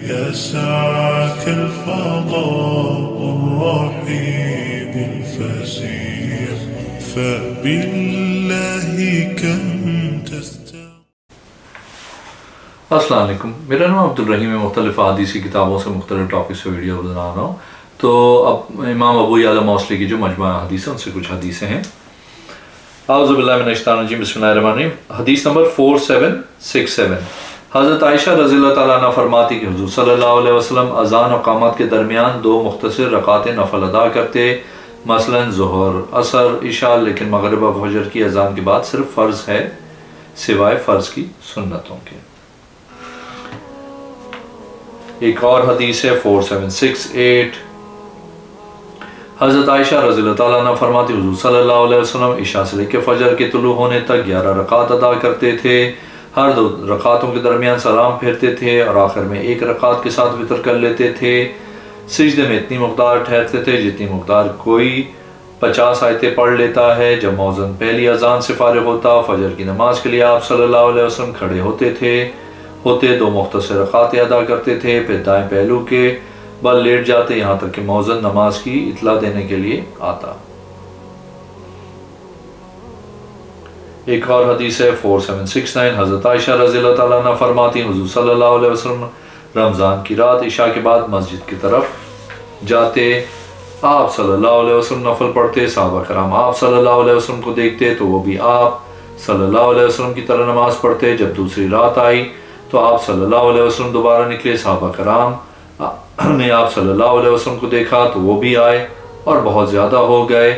يسعك الفضاء الرحيم الفسيح فبالله كم السلام علیکم، میرا نام عبدالرحیم ہے۔ مختلف حدیثی کتابوں سے مختلف ٹاپک سے ویڈیو بنا رہا ہوں۔ تو اب امام ابو یعلا موصلی کی جو مجموعہ حدیث ہے ان سے کچھ حدیثیں ہیں۔ اعوذ باللہ من الشیطان الرجیم، بسم اللہ الرحمن الرحیم۔ حدیث نمبر 4767، حضرت عائشہ رضی اللہ تعالیٰ عنہ فرماتی کہ حضور صلی اللہ علیہ وسلم اذان و اقامت کے درمیان 2 مختصر رکعتیں نفل ادا کرتے، مثلا ظہر، عصر، عشاء، لیکن مغرب و فجر کی اذان کے بعد صرف فرض ہے سوائے فرض کی سنتوں کے۔ ایک اور حدیث ہے 4768، حضرت عائشہ رضی اللہ تعالیٰ عنہ فرماتی حضور صلی اللہ علیہ وسلم عشاء سے لے کے فجر کے طلوع ہونے تک 11 رکعت ادا کرتے تھے، ہر 2 رکعتوں کے درمیان سلام پھیرتے تھے اور آخر میں 1 رکعت کے ساتھ وطر کر لیتے تھے۔ سجدے میں اتنی مقدار ٹھہرتے تھے جتنی مقدار کوئی 50 آیتیں پڑھ لیتا ہے۔ جب مؤذن پہلی اذان سے فارغ ہوتا، فجر کی نماز کے لیے آپ صلی اللہ علیہ وسلم کھڑے ہوتے 2 مختصر رکعتیں ادا کرتے تھے، پھر دائیں پہلو کے بل لیٹ جاتے یہاں تک کہ مؤذن نماز کی اطلاع دینے کے لیے آتا۔ ایک اور حدیث ہے 4769، حضرت عائشہ رضی اللہ تعالیٰ عنہ فرماتی حضور صلی اللہ علیہ وسلم رمضان کی رات عشاء کے بعد مسجد کی طرف جاتے، آپ صلی اللہ علیہ وسلم نفل پڑھتے، صحابہ کرام آپ صلی اللہ علیہ وسلم کو دیکھتے تو وہ بھی آپ صلی اللہ علیہ وسلم کی طرح نماز پڑھتے۔ جب دوسری رات آئی تو آپ صلی اللہ علیہ وسلم دوبارہ نکلے، صحابہ کرام نے آپ صلی اللہ علیہ وسلم کو دیکھا تو وہ بھی آئے اور بہت زیادہ ہو گئے،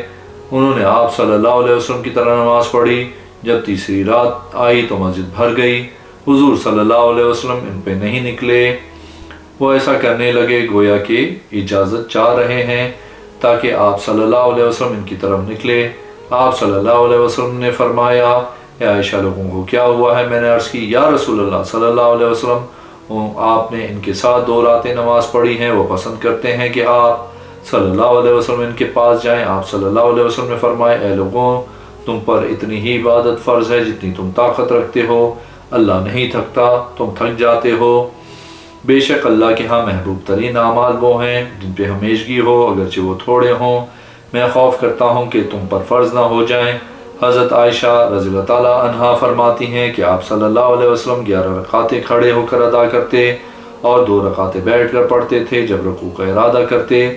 انہوں نے آپ صلی اللہ علیہ وسلم کی طرح نماز پڑھی۔ جب تیسری رات آئی تو مسجد بھر گئی، حضور صلی اللہ علیہ وسلم ان پہ نہیں نکلے، وہ ایسا کرنے لگے گویا کہ اجازت چاہ رہے ہیں تاکہ آپ صلی اللہ علیہ وسلم ان کی طرف نکلے۔ آپ صلی اللہ علیہ وسلم نے فرمایا اے عائشہ لوگوں کو کیا ہوا ہے؟ میں نے عرض کی یا رسول اللہ صلی اللہ علیہ وسلم آپ نے ان کے ساتھ 2 راتیں نماز پڑھی ہیں، وہ پسند کرتے ہیں کہ آپ صلی اللہ علیہ وسلم ان کے پاس جائیں۔ آپ صلی اللہ علیہ وسلم نے فرمایا اے لوگوں تم پر اتنی ہی عبادت فرض ہے جتنی تم طاقت رکھتے ہو، اللہ نہیں تھکتا، تم تھک جاتے ہو، بے شک اللہ کے ہاں محبوب ترین اعمال وہ ہیں جن پہ ہمیشگی ہو اگرچہ وہ تھوڑے ہوں، میں خوف کرتا ہوں کہ تم پر فرض نہ ہو جائیں۔ حضرت عائشہ رضی اللہ تعالیٰ عنہا فرماتی ہیں کہ آپ صلی اللہ علیہ وسلم 11 رکعتیں کھڑے ہو کر ادا کرتے اور 2 رکعتیں بیٹھ کر پڑھتے تھے۔ جب رکوع کا ارادہ کرتے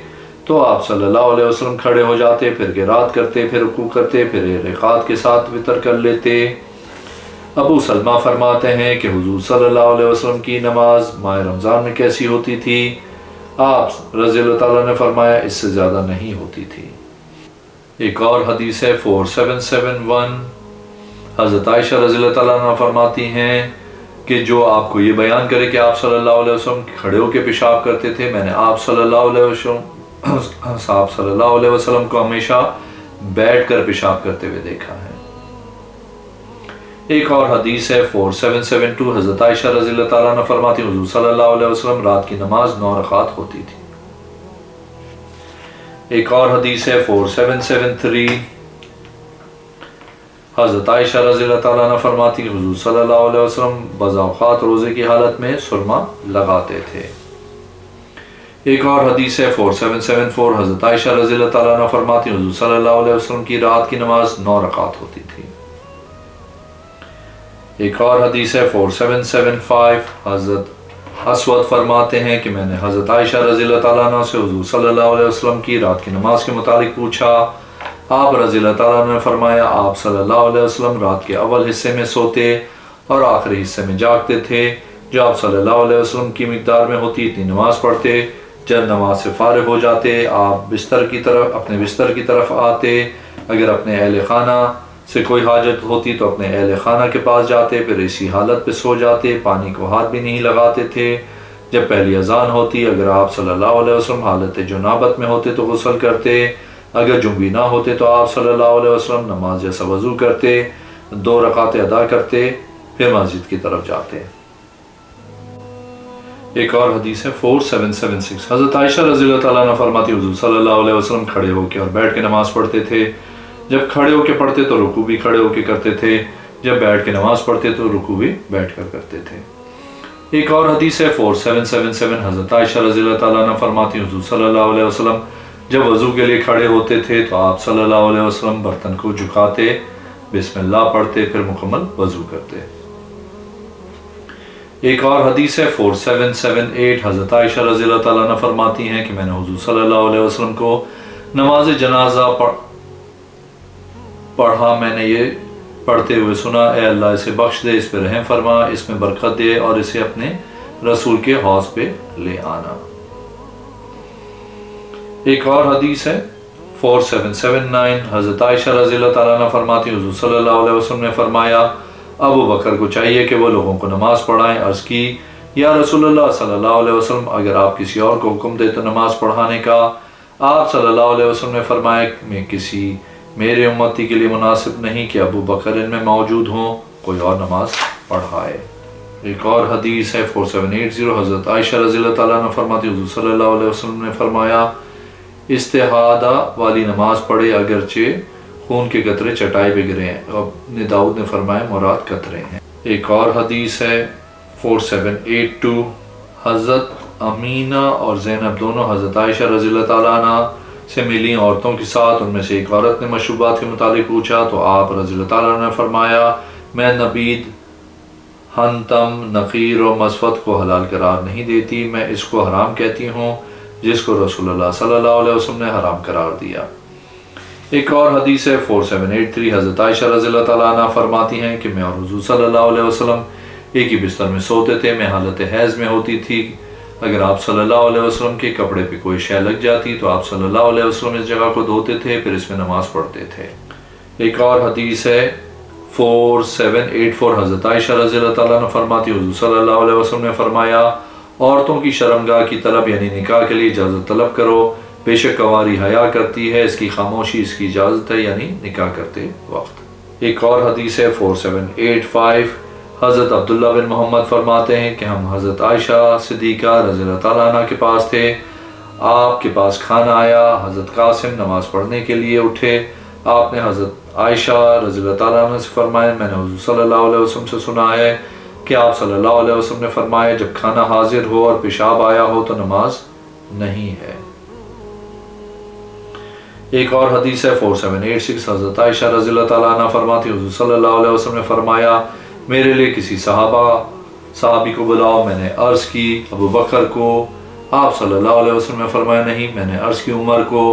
تو آپ صلی اللہ علیہ وسلم کھڑے ہو جاتے، پھر قرات کرتے، پھر رکوع کرتے، پھر رکعت کے ساتھ وطر کر لیتے۔ ابو سلمہ فرماتے ہیں کہ حضور صلی اللہ علیہ وسلم کی نماز ماہ رمضان میں کیسی ہوتی تھی؟ آپ رضی اللہ تعالیٰ نے فرمایا اس سے زیادہ نہیں ہوتی تھی۔ ایک اور حدیث ہے 4771، حضرت عائشہ رضی اللہ تعالیٰ عنہ فرماتی ہیں کہ جو آپ کو یہ بیان کرے کہ آپ صلی اللہ علیہ وسلم کھڑے ہو کے پیشاب کرتے تھے، میں نے آپ صلی اللہ علیہ وسلم کو ہمیشہ بیٹھ کر پیشاب کرتے ہوئے دیکھا ہے۔ ایک اور حدیث ہے 4772، حضرت عائشہ رضی اللہ تعالیٰ عنہ فرماتی حضور صلی اللہ علیہ وسلم رات کی نماز 9 رکعت ہوتی تھی۔ ایک اور حدیث ہے 4773، حضرت عائشہ رضی اللہ تعالیٰ عنہ فرماتی حضور صلی اللہ علیہ وسلم بعض اوقات روزے کی حالت میں سرما لگاتے تھے۔ ایک اور حدیث ہے 4774، حضرت عائشہ رضی اللہ تعالیٰ عنہ فرماتی حضور صلی اللہ علیہ وسلم کی رات کی نماز 9 رکعت ہوتی تھی۔ ایک اور حدیث ہے 4775، حضرت اسود فرماتے ہیں کہ میں نے حضرت عائشہ رضی اللہ تعالیٰ عنہ سے حضور صلی اللہ علیہ وسلم کی رات کی نماز کے متعلق پوچھا، آپ رضی اللہ تعالیٰ عنہ نے فرمایا آپ صلی اللہ علیہ وسلم رات کے اول حصے میں سوتے اور آخری حصے میں جاگتے تھے، جو آپ صلی اللہ علیہ وسلم کی مقدار میں ہوتی اتنی نماز پڑھتے، جب نماز سے فارغ ہو جاتے آپ اپنے بستر کی طرف آتے، اگر اپنے اہل خانہ سے کوئی حاجت ہوتی تو اپنے اہل خانہ کے پاس جاتے، پھر اسی حالت پہ سو جاتے، پانی کو ہاتھ بھی نہیں لگاتے تھے۔ جب پہلی اذان ہوتی اگر آپ صلی اللہ علیہ وسلم حالت جنابت میں ہوتے تو غسل کرتے، اگر جنبی نہ ہوتے تو آپ صلی اللہ علیہ وسلم نماز جیسا وضو کرتے، 2 رکعتیں ادا کرتے، پھر مسجد کی طرف جاتے۔ ایک اور حدیث ہے 4776، حضرت عائشہ رضی اللہ تعالیٰ عنہ فرماتی حضور صلی اللہ علیہ وسلم کھڑے ہو کے اور بیٹھ کے نماز پڑھتے تھے، جب کھڑے ہو کے پڑھتے تو رکوع بھی کھڑے ہو کے کرتے تھے، جب بیٹھ کے نماز پڑھتے تو رکوع بھی بیٹھ کر کرتے تھے۔ ایک اور حدیث ہے 4777 حضرت عائشہ رضی اللہ تعالیٰ عنہ فرماتی ہیں حضور صلی اللہ علیہ وسلم جب وضو کے لیے کھڑے ہوتے تھے تو آپ صلی اللہ علیہ وسلم برتن کو جھکاتے، بسم اللہ پڑھتے، پھر مکمل وضو کرتے۔ ایک اور حدیث ہے 4778 حضرت عائشہ رضی اللہ تعالیٰ عنہ فرماتی ہیں کہ میں نے حضور صلی اللہ علیہ وسلم کو نماز جنازہ پڑھا، میں نے یہ پڑھتے ہوئے سنا، اے اللہ اسے بخش دے، اس پہ رحم فرما، اس میں برکت دے اور اسے اپنے رسول کے حوض پہ لے آنا۔ ایک اور حدیث ہے 4779 حضرت عائشہ رضی اللہ تعالیٰ عنہ فرماتی حضور صلی اللہ علیہ وسلم نے فرمایا ابو بکر کو چاہیے کہ وہ لوگوں کو نماز پڑھائیں۔ عرض کی یا رسول اللہ صلی اللہ علیہ وسلم اگر آپ کسی اور کو حکم دے تو نماز پڑھانے کا؟ آپ صلی اللہ علیہ وسلم نے فرمایا میں کسی میرے امتی کے لیے مناسب نہیں کہ ابو بکر ان میں موجود ہوں، کوئی اور نماز پڑھائے۔ ایک اور حدیث ہے 4780 حضرت عائشہ رضی اللہ تعالیٰ عنہ فرماتی حضور صلی اللہ علیہ وسلم نے فرمایا استحادہ والی نماز پڑھے اگرچہ خون کے قطرے چٹائی پہ گرے ہیں۔ ابن داؤد نے فرمایا مراد قطرے ہیں۔ ایک اور حدیث ہے 4782 حضرت امینہ اور زینب دونوں حضرت عائشہ رضی اللہ تعالیٰ عنہ سے ملی عورتوں کے ساتھ، ان میں سے ایک عورت نے مشروبات کے متعلق پوچھا تو آپ رضی اللہ تعالیٰ عنہ نے فرمایا میں نبید، حنتم، نخیر اور مصفت کو حلال قرار نہیں دیتی، میں اس کو حرام کہتی ہوں جس کو رسول اللہ صلی اللہ علیہ وسلم نے حرام قرار دیا۔ ایک اور حدیث ہے 4783 حضرت عائشہ رضی اللہ تعالیٰ عنہ فرماتی ہیں کہ میں اور حضور صلی اللہ علیہ وسلم ایک ہی بستر میں سوتے تھے، میں حالت حیض میں ہوتی تھی، اگر آپ صلی اللہ علیہ وسلم کے کپڑے پہ کوئی شے لگ جاتی تو آپ صلی اللہ علیہ وسلم اس جگہ کو دھوتے تھے، پھر اس میں نماز پڑھتے تھے۔ ایک اور حدیث ہے 4784 حضرت عائشہ رضی اللہ تعالیٰ عنہ فرماتی حضور صلی اللہ علیہ وسلم نے فرمایا عورتوں کی شرمگاہ کی طلب یعنی نکاح کے لیے اجازت طلب کرو، بے شک کنواری حیا کرتی ہے، اس کی خاموشی اس کی اجازت ہے یعنی نکاح کرتے وقت۔ ایک اور حدیث ہے 4785 حضرت عبداللہ بن محمد فرماتے ہیں کہ ہم حضرت عائشہ صدیقہ رضی اللہ تعالیٰ عنہ کے پاس تھے، آپ کے پاس کھانا آیا، حضرت قاسم نماز پڑھنے کے لیے اٹھے، آپ نے حضرت عائشہ رضی اللہ تعالیٰ عنہ سے فرمایا میں نے حضور صلی اللہ علیہ وسلم سے سنا ہے کہ آپ صلی اللہ علیہ وسلم نے فرمایا جب کھانا حاضر ہو اور پیشاب آیا ہو تو نماز نہیں ہے۔ ایک اور حدیث ہے 4786 حضرت عائشہ رضی اللہ تعالیٰ عنہ فرماتی حضور صلی اللہ علیہ وسلم نے فرمایا میرے لیے کسی صحابی کو بلاؤ، میں نے عرض کی ابو بکر کو، آپ صلی اللہ علیہ وسلم نے فرمایا نہیں، میں نے عرض کی عمر کو،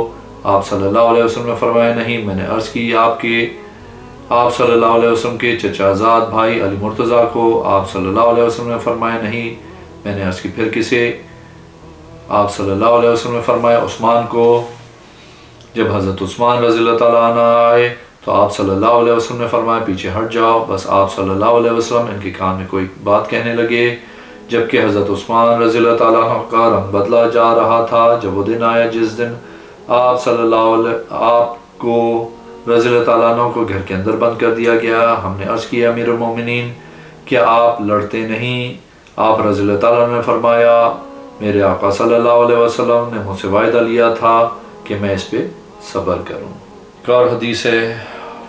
آپ صلی اللہ علیہ وسلم نے فرمایا نہیں، میں نے عرض کی آپ صلی اللہ علیہ وسلم کے چچا زاد بھائی علی مرتضیٰ کو، آپ صلی اللہ علیہ وسلم نے فرمایا نہیں، میں نے عرض کی پھر کسے؟ آپ صلی اللہ علیہ وسلم نے فرمایا عثمان کو۔ جب حضرت عثمان رضی اللہ تعالیٰ عنہ آئے تو آپ صلی اللہ علیہ وسلم نے فرمایا پیچھے ہٹ جاؤ، بس آپ صلی اللہ علیہ وسلم ان کے کان میں کوئی بات کہنے لگے، جبکہ حضرت عثمان رضی اللہ تعالیٰ عنہ کا رنگ بدلا جا رہا تھا۔ جب وہ دن آیا جس دن آپ کو رضی اللہ تعالیٰ عنہ کو گھر کے اندر بند کر دیا گیا، ہم نے عرض کیا امیر المومنین کیا آپ لڑتے نہیں؟ آپ رضی اللہ تعالیٰ عنہ نے فرمایا میرے آقا صلی اللہ علیہ وسلم نے مجھ سے وعدہ لیا تھا کہ میں اس پہ صبر کروں۔ ایک اور حدیث ہے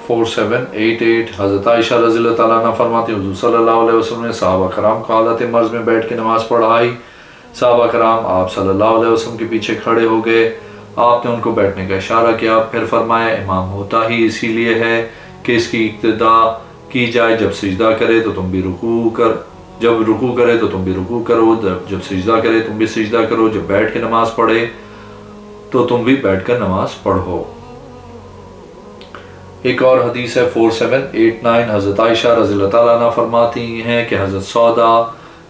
4788 حضرت عائشہ رضی اللہ تعالیٰ عنہ فرماتی حضور صلی اللہ علیہ وسلم نے صحابہ کرام کو حالت مرض میں بیٹھ کے نماز پڑھائی، صحابہ کرام آپ صلی اللہ علیہ وسلم کے پیچھے کھڑے ہو گئے، آپ نے ان کو بیٹھنے کا اشارہ کیا، پھر فرمایا امام ہوتا ہی اسی لیے ہے کہ اس کی اقتدا کی جائے، جب سجدہ کرے تو تم بھی رکوع کرے تو تم بھی رکوع کرو، جب سجدہ کرے تم بھی سجدہ کرو، جب بیٹھ کے نماز پڑھے تو تم بھی بیٹھ کر نماز پڑھو۔ ایک اور حدیث ہے 4789 حضرت عائشہ رضی اللہ تعالیٰ عنہ فرماتی ہیں کہ حضرت سودا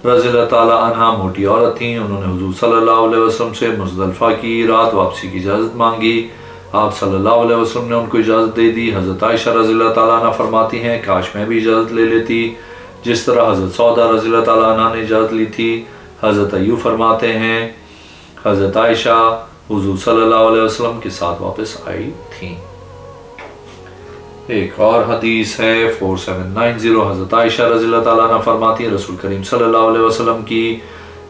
رضی اللہ تعالیٰ عنہ موٹی عورت تھیں، انہوں نے حضور صلی اللہ علیہ وسلم سے مزدلفہ کی رات واپسی کی اجازت مانگی، آپ صلی اللہ علیہ وسلم نے ان کو اجازت دے دی۔ حضرت عائشہ رضی اللہ تعالیٰ عنہ فرماتی ہیں کاش میں بھی اجازت لے لیتی جس طرح حضرت سودا رضی اللہ تعالیٰ عنہ نے اجازت لی تھی۔ حضرت ایوب فرماتے ہیں حضرت عائشہ حضور صلی اللہ علیہ وسلم کے ساتھ واپس آئی تھیں۔ ایک اور حدیث ہے 4790 حضرت عائشہ رضی اللہ تعالیٰ عنہ فرماتی ہیں رسول کریم صلی اللہ علیہ وسلم کی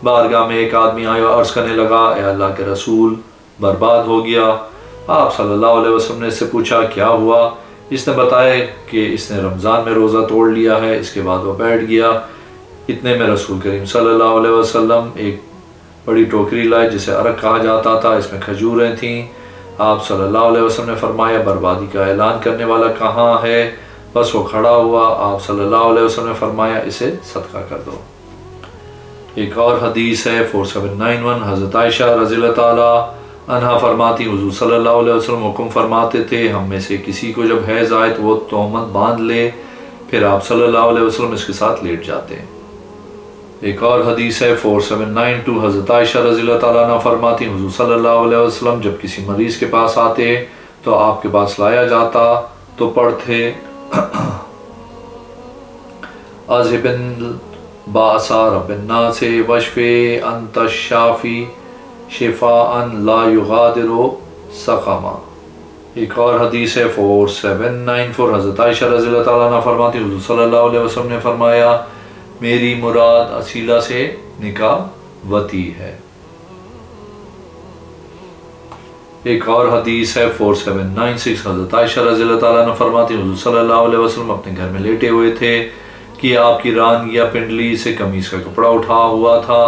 بارگاہ میں ایک آدمی آیا اور عرض کرنے لگا اے اللہ کے رسول برباد ہو گیا۔ آپ صلی اللہ علیہ وسلم نے اس سے پوچھا کیا ہوا؟ اس نے بتایا کہ اس نے رمضان میں روزہ توڑ لیا ہے، اس کے بعد وہ بیٹھ گیا، اتنے میں رسول کریم صلی اللہ علیہ وسلم ایک بڑی ٹوکری لائے جسے عرق کہا جاتا تھا، اس میں کھجوریں تھیں۔ آپ صلی اللہ علیہ وسلم نے فرمایا بربادی کا اعلان کرنے والا کہاں ہے؟ بس وہ کھڑا ہوا۔ آپ صلی اللہ علیہ وسلم نے فرمایا اسے صدقہ کر دو۔ ایک اور حدیث ہے 4791، حضرت عائشہ رضی اللہ تعالی عنہا فرماتی حضور صلی اللہ علیہ وسلم حکم فرماتے تھے ہم میں سے کسی کو جب حیض آئے تو وہ تہمت باندھ لے، پھر آپ صلی اللہ علیہ وسلم اس کے ساتھ لیٹ جاتے۔ ایک اور حدیث ہے 4792، حضرت عائشہ رضی اللہ تعالیٰ عنہ فرماتی حضور صلی اللہ علیہ وسلم جب کسی مریض کے پاس آتے تو آپ کے پاس لایا جاتا تو پڑھتے اذهب الباس رب الناس واشف انت الشافی شفاء لا یغادر سقما۔ ایک اور حدیث ہے 4794، حضرت عائشہ رضی اللہ تعالیٰ عنہ فرماتی حضور صلی اللہ علیہ وسلم نے فرمایا میری مراد اسیلہ سے نکاح وتی ہے۔ ایک اور حدیث ہے 4796، حضرت عائشہ رضی اللہ تعالیٰ عنہ فرماتی حضور صلی اللہ علیہ وسلم اپنے گھر میں لیٹے ہوئے تھے کہ آپ کی ران یا پنڈلی سے قمیص کا کپڑا اٹھا ہوا تھا۔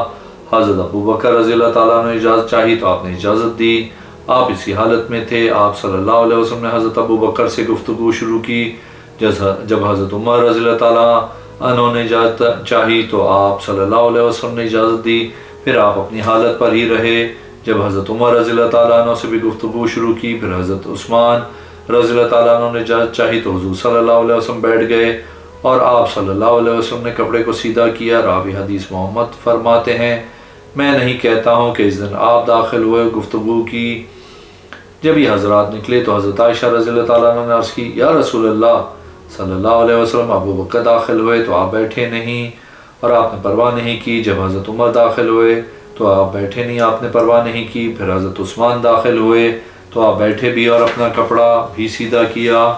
حضرت ابو بکر رضی اللہ تعالیٰ عنہ اجازت چاہی تو آپ نے اجازت دی۔ آپ اسی حالت میں تھے۔ آپ صلی اللہ علیہ وسلم نے حضرت ابو بکر سے گفتگو شروع کی۔ جب حضرت عمر رضی اللہ تعالیٰ عنہ نے اجازت چاہی تو آپ صلی اللہ علیہ وسلم نے اجازت دی، پھر آپ اپنی حالت پر ہی رہے۔ جب حضرت عمر رضی اللہ تعالیٰ عنہ سے بھی گفتگو شروع کی، پھر حضرت عثمان رضی اللہ تعالیٰ عنہ نے اجازت چاہی تو حضور صلی اللہ علیہ وسلم بیٹھ گئے اور آپ صلی اللہ علیہ وسلم نے کپڑے کو سیدھا کیا۔ راوی حدیث محمد فرماتے ہیں میں نہیں کہتا ہوں کہ اس دن آپ داخل ہوئے گفتگو کی۔ جب یہ حضرات نکلے تو حضرت عائشہ رضی اللہ تعالیٰ عنہ نے عرض کی یا رسول اللہ صلی اللہ علیہ وسلم ابو بکر داخل ہوئے تو آپ بیٹھے نہیں اور آپ نے پرواہ نہیں کی۔ جب حضرت عمر داخل ہوئے تو آپ بیٹھے نہیں، آپ نے پرواہ نہیں کی۔ پھر حضرت عثمان داخل ہوئے تو آپ بیٹھے بھی اور اپنا کپڑا بھی سیدھا کیا۔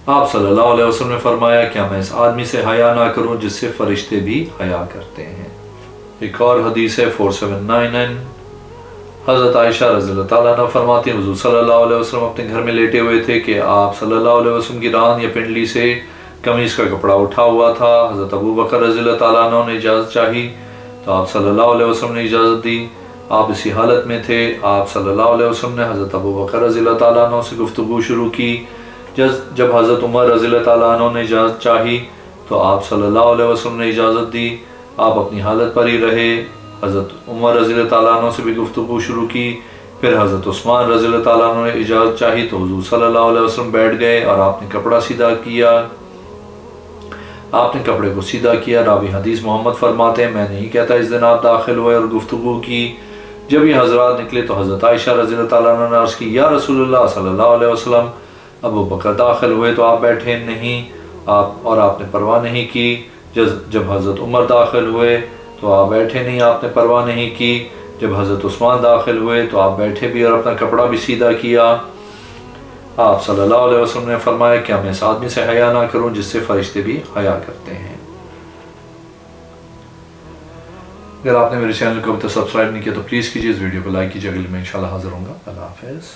آپ صلی اللہ علیہ وسلم نے فرمایا کیا میں اس آدمی سے حیا نہ کروں جس سے فرشتے بھی حیا کرتے ہیں۔ ایک اور حدیث ہے 4799، حضرت عائشہ رضی اللہ تعالیٰ عنہ فرماتی حضور صلی اللہ علیہ وسلم اپنے گھر میں لیٹے ہوئے تھے کہ آپ صلی اللہ علیہ وسلم کی ران یا پنڈلی سے قمیص کا کپڑا اٹھا ہوا تھا۔ حضرت ابو بکر رضی اللہ تعالیٰ عنہ نے اجازت چاہی تو آپ صلی اللہ علیہ وسلم نے اجازت دی۔ آپ اسی حالت میں تھے۔ آپ صلی اللہ علیہ وسلم نے حضرت ابو بکر رضی اللہ تعالیٰ عنہ سے گفتگو شروع کی۔ جب حضرت عمر رضی اللہ تعالیٰ عنہ نے اجازت چاہی تو آپ صلی اللہ علیہ وسلم نے اجازت دی۔ آپ اپنی حالت پر ہی رہے۔ حضرت عمر رضی اللہ تعالیٰ عنہ سے بھی گفتگو شروع کی۔ پھر حضرت عثمان رضی اللہ تعالیٰ عنہ نے اجازت چاہی تو حضور صلی اللہ علیہ وسلم بیٹھ گئے اور آپ نے کپڑا سیدھا کیا۔ آپ نے کپڑے کو سیدھا کیا۔ راوی حدیث محمد فرماتے ہیں میں نہیں کہتا اس دن آپ داخل ہوئے اور گفتگو کی۔ جب یہ حضرات نکلے تو حضرت عائشہ رضی اللہ تعالیٰ عنہ نے عرض کی یا رسول اللہ صلی اللہ علیہ وسلم ابو بکر داخل ہوئے تو آپ بیٹھے نہیں اور آپ نے پرواہ نہیں کی۔ جب حضرت عمر داخل ہوئے تو آپ بیٹھے نہیں، آپ نے پرواہ نہیں کی۔ جب حضرت عثمان داخل ہوئے تو آپ بیٹھے بھی اور اپنا کپڑا بھی سیدھا کیا۔ آپ صلی اللہ علیہ وسلم نے فرمایا کیا میں اس آدمی سے حیا نہ کروں جس سے فرشتے بھی حیا کرتے ہیں۔ اگر آپ نے میرے چینل کو ابھی تک سبسکرائب نہیں کیا تو پلیز کیجیے، اس ویڈیو کو لائک کیجیے۔ اگلے میں انشاءاللہ حاضر ہوں گا۔ اللہ حافظ۔